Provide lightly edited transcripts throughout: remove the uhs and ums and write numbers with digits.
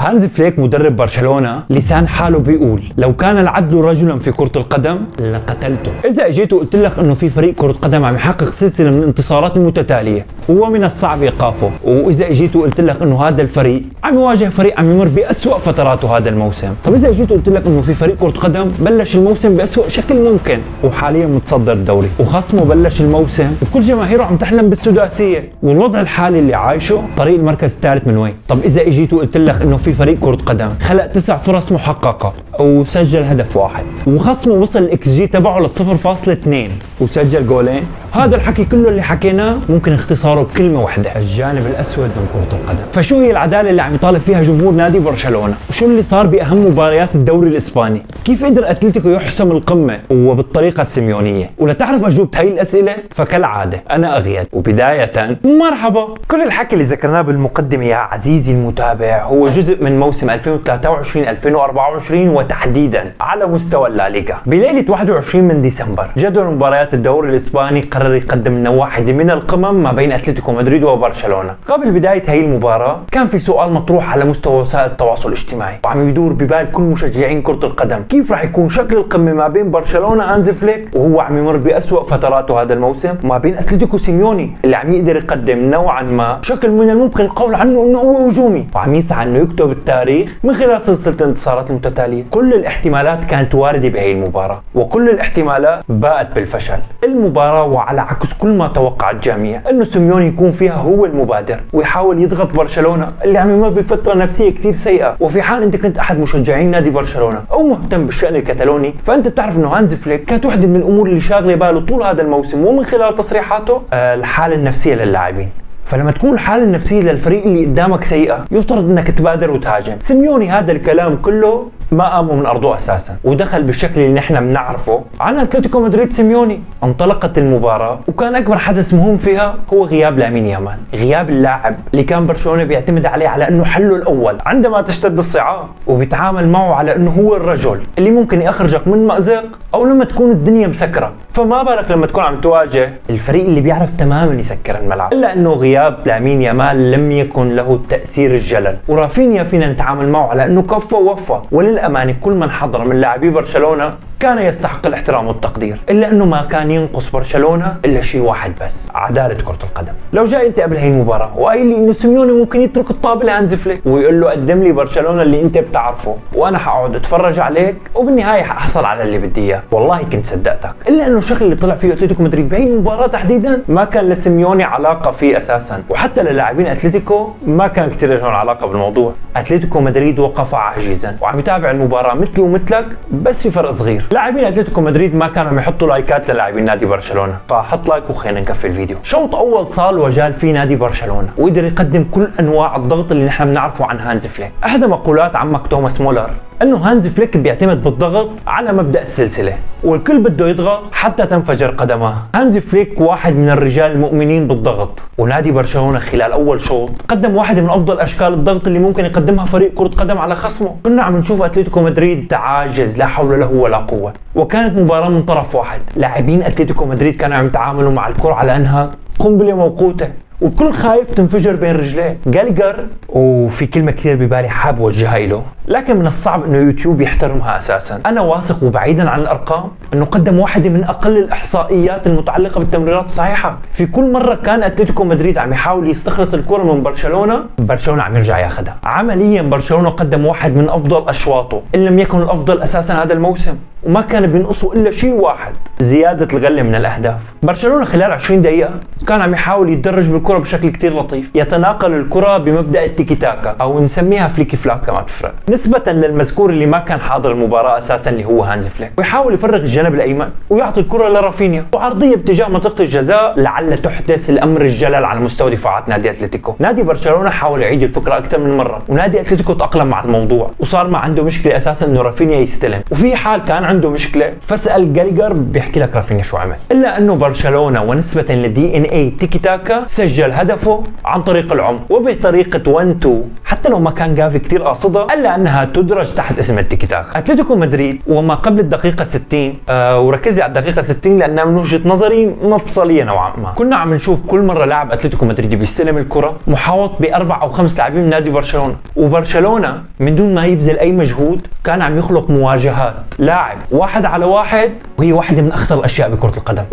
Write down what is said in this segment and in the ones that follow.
هانز فليك مدرب برشلونة لسان حاله بيقول لو كان العدل رجلا في كرة القدم لقتلته. إذا اجيت وقلت لك إنه في فريق كرة قدم عم يحقق سلسلة من الانتصارات المتتالية هو من الصعب إيقافه، وإذا اجيت وقلت لك إنه هذا الفريق عم يواجه فريق عم يمر بأسوأ فتراته هذا الموسم، طب إذا اجيت وقلت لك إنه في فريق كرة قدم بلش الموسم بأسوأ شكل ممكن وحاليا متصدر الدوري، وخصمه بلش الموسم وكل جماهيره عم تحلم بالسداسية، والوضع الحالي اللي عايشه طريق المركز الثالث من وين؟ طب إذا اجيت وقلت لك إنه في فريق كرة قدم خلق 9 فرص محققة وسجل هدف واحد، وخصمه وصل الاكس جي تبعه ل 0.2 وسجل جولين، هذا الحكي كله اللي حكيناه ممكن اختصاره بكلمة واحدة: الجانب الأسود من كرة القدم. فشو هي العدالة اللي عم يطالب فيها جمهور نادي برشلونة؟ وشو اللي صار بأهم مباريات الدوري الإسباني؟ كيف قدر أتلتيكو يحسم القمة وبالطريقة السيميونية؟ ولتعرف أجوبة هاي الأسئلة فكالعادة أنا أغيد. وبداية مرحبا، كل الحكي اللي ذكرناه بالمقدمة يا عزيزي المتابع هو جزء من موسم 2023-2024 وتحديدا على مستوى الليغا. بليلة 21 من ديسمبر جدول مباريات الدوري الإسباني قرر يقدم لنا واحدة من القمم ما بين أتلتيكو مدريد وبرشلونة. قبل بداية هاي المباراة كان في سؤال مطروح على مستوى وسائل التواصل الاجتماعي وعم يدور ببال كل مشجعين كرة القدم: كيف راح يكون شكل القمة ما بين برشلونة هانز فليك وهو عم يمر بأسوأ فتراته هذا الموسم، وما بين أتلتيكو سيميوني اللي عم يقدر يقدم نوعا ما شكل من الممكن القول عنه انه هو هجومي وعم يسعى انه يكتب التاريخ من خلال سلسلة الانتصارات المتتالية. كل الاحتمالات كانت واردة بهي المباراة وكل الاحتمالات باءت بالفشل. المباراة وعلى عكس كل ما توقع الجميع انه سيميوني يكون فيها هو المبادر ويحاول يضغط برشلونة اللي عم يمر بفترة نفسية كثير سيئة. وفي حال انت كنت احد مشجعين نادي برشلونة او مهتم بالشأن الكتالوني فانت بتعرف انه هانز فليك كانت واحدة من الامور اللي شاغلة باله طول هذا الموسم ومن خلال تصريحاته الحالة النفسية للاعبين. فلما تكون الحالة النفسية للفريق اللي قدامك سيئة يفترض انك تبادر وتهاجم. سيميوني هذا الكلام كله ما قاموا من ارضه اساسا ودخل بالشكل اللي نحن بنعرفه عن اتلتيكو مدريد. سيميوني انطلقت المباراة وكان اكبر حدث مهم فيها هو غياب لامين يامال، غياب اللاعب اللي كان برشلونة بيعتمد عليه على انه حله الاول عندما تشتد الصعاب، وبيتعامل معه على انه هو الرجل اللي ممكن يخرجك من مأزق او لما تكون الدنيا مسكرة، فما بالك لما تكون عم تواجه الفريق اللي بيعرف تماما يسكر الملعب. الا انه غياب لامين يامال لم يكن له تأثير الجلل، ورافينيا فينا نتعامل معه على انه كفى ووفى، وللأمانة كل من حضر من لاعبي برشلونة كان يستحق الاحترام والتقدير، الا انه ما كان ينقص برشلونة الا شيء واحد بس: عدالة كرة القدم. لو جاي انت قبل هي المباراة وقايل لي انه سيميوني ممكن يترك الطابة لهانز فليك ويقول له قدم لي برشلونة اللي انت بتعرفه وانا حقعد اتفرج عليك وبالنهاية حاحصل على اللي بدي اياه، والله كنت صدقتك. الا انه الشكل اللي طلع فيه اتلتيكو مدريد بهي المباراة تحديدا ما كان لسيميوني علاقة فيه اساسا، وحتى للاعبين اتلتيكو ما كان كثير لهم علاقة بالموضوع. اتلتيكو مدريد وقف عاجزا وعم يتابع المباراة مثلي ومثلك، بس في فرق صغير: لاعبين اتلتيكو مدريد ما كانوا عم يحطوا لايكات للاعبين نادي برشلونة. فحط لايك وخلينا نكفي الفيديو. شوط اول صال وجال فيه نادي برشلونة وقدر يقدم كل انواع الضغط اللي نحن بنعرفه عن هانز فليك. احدى مقولات عمك توماس مولر انه هانز فليك بيعتمد بالضغط على مبدأ السلسلة والكل بده يضغط حتى تنفجر قدماه. هانز فليك واحد من الرجال المؤمنين بالضغط، ونادي برشلونة خلال اول شوط قدم واحدة من افضل اشكال الضغط اللي ممكن يقدمها فريق كرة قدم على خصمه. كنا عم نشوف اتلتيكو مدريد تعاجز لا حول له ولا قوة، وكانت مباراة من طرف واحد. لاعبين اتلتيكو مدريد كانوا عم يتعاملوا مع الكرة على انها قنبلة موقوتة والكل خايف تنفجر بين رجليه. جاليجر، وفي كلمة كثير ببالي حاب وجهها له لكن من الصعب انه يوتيوب يحترمها اساسا. انا واثق وبعيدا عن الارقام انه قدم واحدة من اقل الاحصائيات المتعلقة بالتمريرات الصحيحة. في كل مرة كان اتلتيكو مدريد عم يحاول يستخلص الكرة من برشلونة عم يرجع ياخذها. عمليا برشلونة قدم واحد من افضل اشواطه ان لم يكن الافضل اساسا هذا الموسم، وما كان بينقصه الا شيء واحد: زيادة الغلة من الاهداف. برشلونة خلال 20 دقيقة كان عم يحاول يتدرج بالكرة بشكل كثير لطيف، يتناقل الكرة بمبدأ التيكي تاكا او نسميها فليكي فلاكا ما بتفرق، نسبة للمذكور اللي ما كان حاضر المباراة اساسا اللي هو هانز فليك، ويحاول يفرغ الجانب الايمن ويعطي الكرة لرافينيا وعرضية باتجاه منطقة الجزاء لعل تحدث الامر الجلل على مستوى دفاعات نادي اتلتيكو. نادي برشلونة حاول يعيد الفكرة اكثر من مرة ونادي اتلتيكو تأقلم مع الموضوع وصار ما عنده مشكلة اساسا انه رافينيا يستلم، وفي حال كان عنده مشكلة فاسأل جاليجر بيحكي لك رافينيا شو عمل. الا انه برشلونة ونسبة للدي ان اي تيكي تاكا سجل هدفه عن طريق العمق وبطريقة 1-2 حتى لو ما كان جافي كثير قاصدها، الا انه انها تدرج تحت اسم التيكي تاك. اتلتيكو مدريد وما قبل الدقيقه 60 وركز لي على الدقيقه 60 لانها من وجهه نظري مفصليه نوعا ما. كنا عم نشوف كل مره لاعب اتلتيكو مدريد بيستلم الكره محاوط باربع او خمس لاعبين من نادي برشلونه، وبرشلونه من دون ما يبذل اي مجهود كان عم يخلق مواجهات لاعب واحد على واحد، وهي واحده من اخطر الاشياء بكره القدم.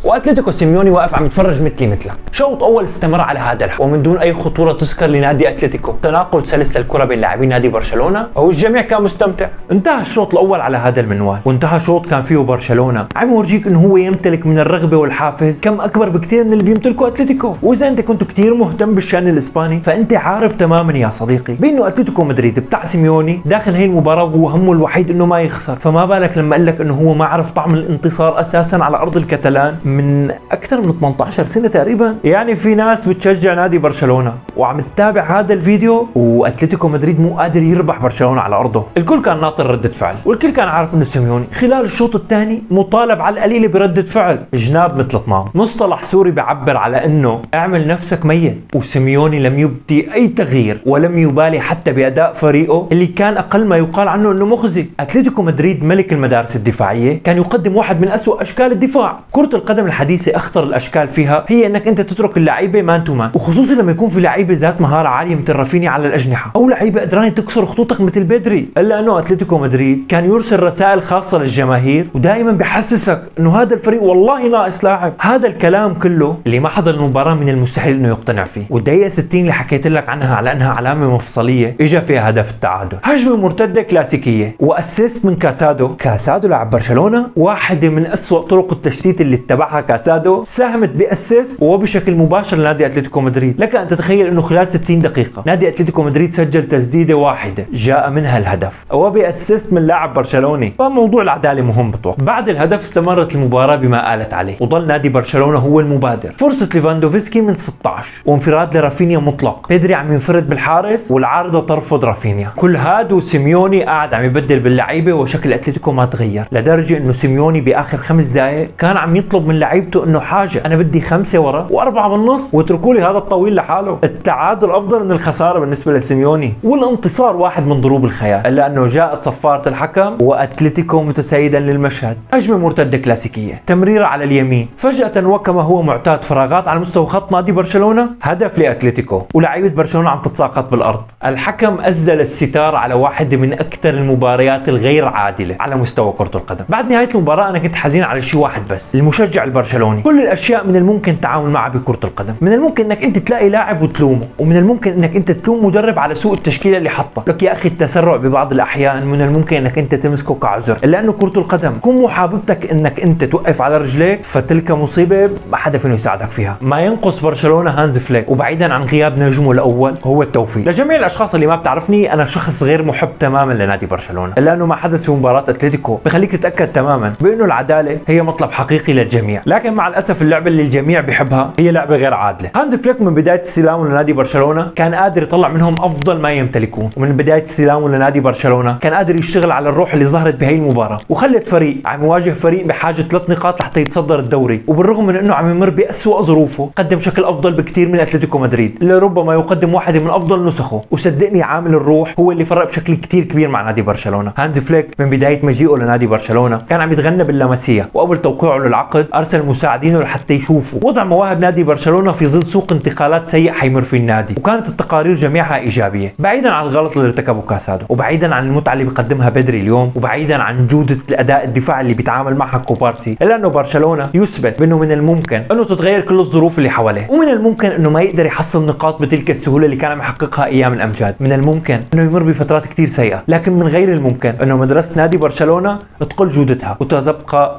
واتلتيكو سيميوني واقف عم يتفرج مثلي مثلك. شوط اول استمر على هذا الحال ومن دون اي خطوره تذكر لنادي اتلتيكو، تناقل سلس للكره بين لاعبين نادي برشلونه والجميع كان مستمتع. انتهى الشوط الاول على هذا المنوال، وانتهى شوط كان فيه برشلونه عم يورجيك انه هو يمتلك من الرغبه والحافز كم اكبر بكثير من اللي بيمتلكه اتلتيكو. واذا انت كنت كثير مهتم بالشان الاسباني فانت عارف تماما يا صديقي بانه اتلتيكو مدريد بتاع سيميوني داخل هي المباراه وهو همه الوحيد انه ما يخسر، فما بالك لما قال لك انه هو ما عرف طعم الانتصار اساسا على ارض الكتالان من اكثر من 18 سنه تقريبا. يعني في ناس بتشجع نادي برشلونه وعم تتابع هذا الفيديو واتلتيكو مدريد مو قادر يربح برشلونه على ارضه. الكل كان ناطر رده فعل، والكل كان عارف انه سيميوني خلال الشوط الثاني مطالب على القليله برده فعل. جناب مثل طناب، مصطلح سوري بيعبر على انه اعمل نفسك ميت، وسيميوني لم يبدي اي تغيير ولم يبالي حتى باداء فريقه اللي كان اقل ما يقال عنه انه مخزي. اتلتيكو مدريد ملك المدارس الدفاعيه، كان يقدم واحد من اسوء اشكال الدفاع. كره القدم الحديثه اخطر الاشكال فيها هي انك انت تترك اللعيبه مان تو مان، وخصوصا لما يكون في لعيبه ذات مهاره عاليه مثل رافينيا على الاجنحه، او لعيبه قدرانه تكسر خطوطك مثل بدري. الا انه اتلتيكو مدريد كان يرسل رسائل خاصه للجماهير ودائما بحسسك انه هذا الفريق والله ناقص لاعب. هذا الكلام كله اللي ما حضر المباراه من المستحيل انه يقتنع فيه. والدقيقه 60 اللي حكيت لك عنها على انها علامه مفصليه اجى فيها هدف التعادل، هجمه مرتده كلاسيكيه واسيست من كاسادو. كاسادو لاعب برشلونه واحده من اسوء طرق التشتيت اللي اتبعها كاسادو، ساهمت باسيست وبشكل مباشر لنادي اتلتيكو مدريد. لك ان تتخيل انه خلال 60 دقيقه نادي اتلتيكو مدريد سجل تسديده واحده جاء منها الهدف وباسيست من لاعب برشلوني، فموضوع العداله مهم بتوقع. بعد الهدف استمرت المباراه بما آلت عليه وظل نادي برشلونه هو المبادر. فرصه ليفاندوفسكي من 16 وانفراد لرافينيا مطلق، بيدري عم ينفرد بالحارس والعارضه ترفض رافينيا. كل هذا وسيميوني قاعد عم يبدل باللعيبه وشكل اتلتيكو ما تغير، لدرجه انه سيميوني باخر 5 دقائق كان عم يطلب من لعيبته انه حاجه، انا بدي 5 ورا و4 بالنص واتركوا لي هذا الطويل لحاله. التعادل افضل من الخساره بالنسبه لسيميوني، والانتصار واحد من ضروب الخيال، الا انه جاءت صفاره الحكم واتلتيكو متسيدا للمشهد. هجمه مرتده كلاسيكيه، تمريره على اليمين، فجاه وكما هو معتاد فراغات على مستوى خط نادي برشلونه، هدف لاتلتيكو ولاعيبه برشلونه عم تتساقط بالارض. الحكم ازل الستار على واحده من اكثر المباريات الغير عادله على مستوى كره القدم. بعد نهايه المباراه انا كنت حزين على شيء واحد بس، المشجع البرشلوني. كل الاشياء من الممكن التعامل معها بكره القدم، من الممكن انك انت تلاقي لاعب وتلومه، ومن الممكن انك انت تلوم مدرب على سوء التشكيله اللي حطها. لك يا اخي التسرع ببعض الاحيان من الممكن انك انت تمسكه كعذر، الا انه كره القدم كن مو حاببتك انك انت توقف على رجليك فتلك مصيبه ما حدا فينه يساعدك فيها. ما ينقص برشلونه هانز فليك، وبعيدا عن غياب نجمه الاول هو التوفيق. لجميع الاشخاص اللي ما بتعرفني انا شخص غير محب تماما لنادي برشلونه، الا انه ما حدث في مباراه اتلتيكو بخليك تتاكد تماما بانه العداله هي مطلب حقيقي للجميع. لكن مع الاسف اللعبه اللي الجميع بيحبها هي لعبه غير عادله. هانز فليك من بدايه استلامه لنادي برشلونه كان قادر يطلع منهم افضل ما يمتلكون، ومن بدايه استلامه لنادي برشلونه كان قادر يشتغل على الروح اللي ظهرت بهي المباراه، وخلت فريق عم يواجه فريق بحاجه 3 نقاط لحتى يتصدر الدوري، وبالرغم من انه عم يمر باسوء ظروفه قدم شكل افضل بكثير من اتلتيكو مدريد، لربما يقدم واحده من افضل نسخه. وصدقني عامل الروح هو اللي فرق بشكل كثير كبير مع نادي برشلونه. هانز فليك من بدايه مجيئه لنادي برشلونه كان عم يتغنى باللمسيه، وقبل توقيعه للعقد ارسل مساعدينه لحتى يشوفوا وضع مواهب نادي برشلونه في ظل سوق انتقالات سيء حيمر فيه النادي، وكانت التقارير جميعها ايجابيه، بعيدا عن الغلط اللي ارتكبه كاسادو، وبعيدا عن المتعه اللي بيقدمها بدري اليوم، وبعيدا عن جوده الاداء الدفاعي اللي بيتعامل معها كوبارسي، الا انه برشلونه يثبت بانه من الممكن انه تتغير كل الظروف اللي حواليه، ومن الممكن انه ما يقدر يحصل نقاط بتلك السهوله اللي كان عم يحققها ايام الامجاد، من الممكن انه يمر بفترات كثير سيئه، لكن من غير الممكن انه مدرسه نادي برشلونه تقل جودتها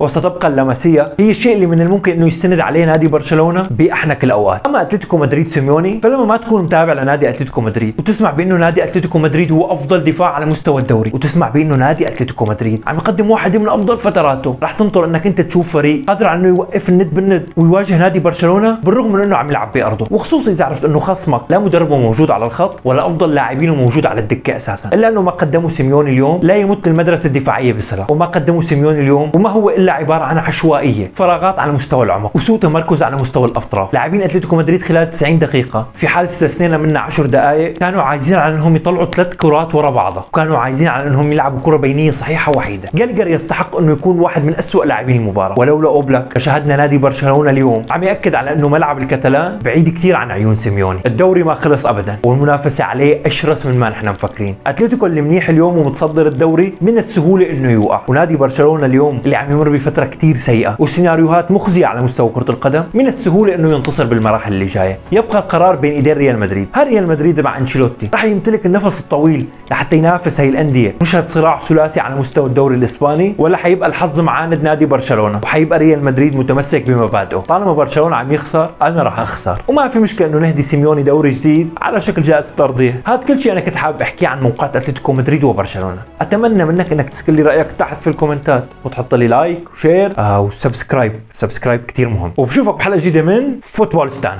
وستبقى اللمسيه هي الشيء اللي من الممكن انه يستند عليه نادي برشلونه باحنك الاوقات. اما اتلتيكو مدريد سيميوني فلما ما تكون متابع لنادي اتلتيكو مدريد وتسمع بانه نادي اتلتيكو مدريد هو افضل دفاع على مستوى الدوري، وتسمع بانه نادي اتلتيكو مدريد عم يقدم واحده من افضل فتراته، رح تنطر انك انت تشوف فريق قادر على انه يوقف الند بالند ويواجه نادي برشلونه بالرغم من انه عم يلعب بارضه، وخصوصا اذا عرفت انه خصمك لا مدربه موجود على الخط ولا افضل لاعبينه موجود على الدكه اساسا. الا انه ما قدمه سيميوني اليوم لا يمت المدرسه الدفاعيه بصله، وما قدمه سيميوني اليوم وما هو الا عباره عن عشوائيه، فراغات فراغات على مستوى العمق وسوء تمركز على مستوى الاطراف. لاعبين اتلتيكو مدريد خلال 90 دقيقه في حال استثنينا منها 10 دقائق كانوا عايزين على انهم يطلعوا 3 كرات ورا بعضها، وكانوا عايزين على انهم يلعبوا كره بينيه صحيحه وحيده. جلجر يستحق انه يكون واحد من اسوء لاعبين المباراه، ولولا اوبلاك فشاهدنا نادي برشلونه اليوم عم ياكد على انه ملعب الكتالان بعيد كثير عن عيون سيميوني. الدوري ما خلص ابدا والمنافسه عليه اشرس من ما نحن مفكرين. اتلتيكو اللي منيح اليوم ومتصدر الدوري من السهوله انه يوقع، ونادي برشلونه اليوم اللي عم يمر بفتره كثير سيئه وسيناريوهات مخزيه على مستوى كره القدم من السهوله انه ينتصر بالمراحل اللي جايه. يبقى القرار بين ايدين ريال مدريد. هل ريال مدريد مع انشيلوتي رح يمتلك النفس الطويل لحتى ينافس هي الانديه نشهد صراع ثلاثي على مستوى الدوري الاسباني، ولا حيبقى الحظ معاند نادي برشلونه وحيبقى ريال مدريد متمسك بمبادئه؟ طالما برشلونه عم يخسر انا راح اخسر، وما في مشكله انه نهدي سيميوني دوري جديد على شكل جائزه ترضيه. هذا كل شيء انا كنت حابب احكيه عن موقعات اتلتيكو مدريد وبرشلونه. اتمنى منك انك تسكن لي رايك تحت في الكومنتات وتحط لي لايك وشير وسبسكرايب. سبسكرايب كثير مهم، وبشوفك بحلقه جديده من فوتبول ستان.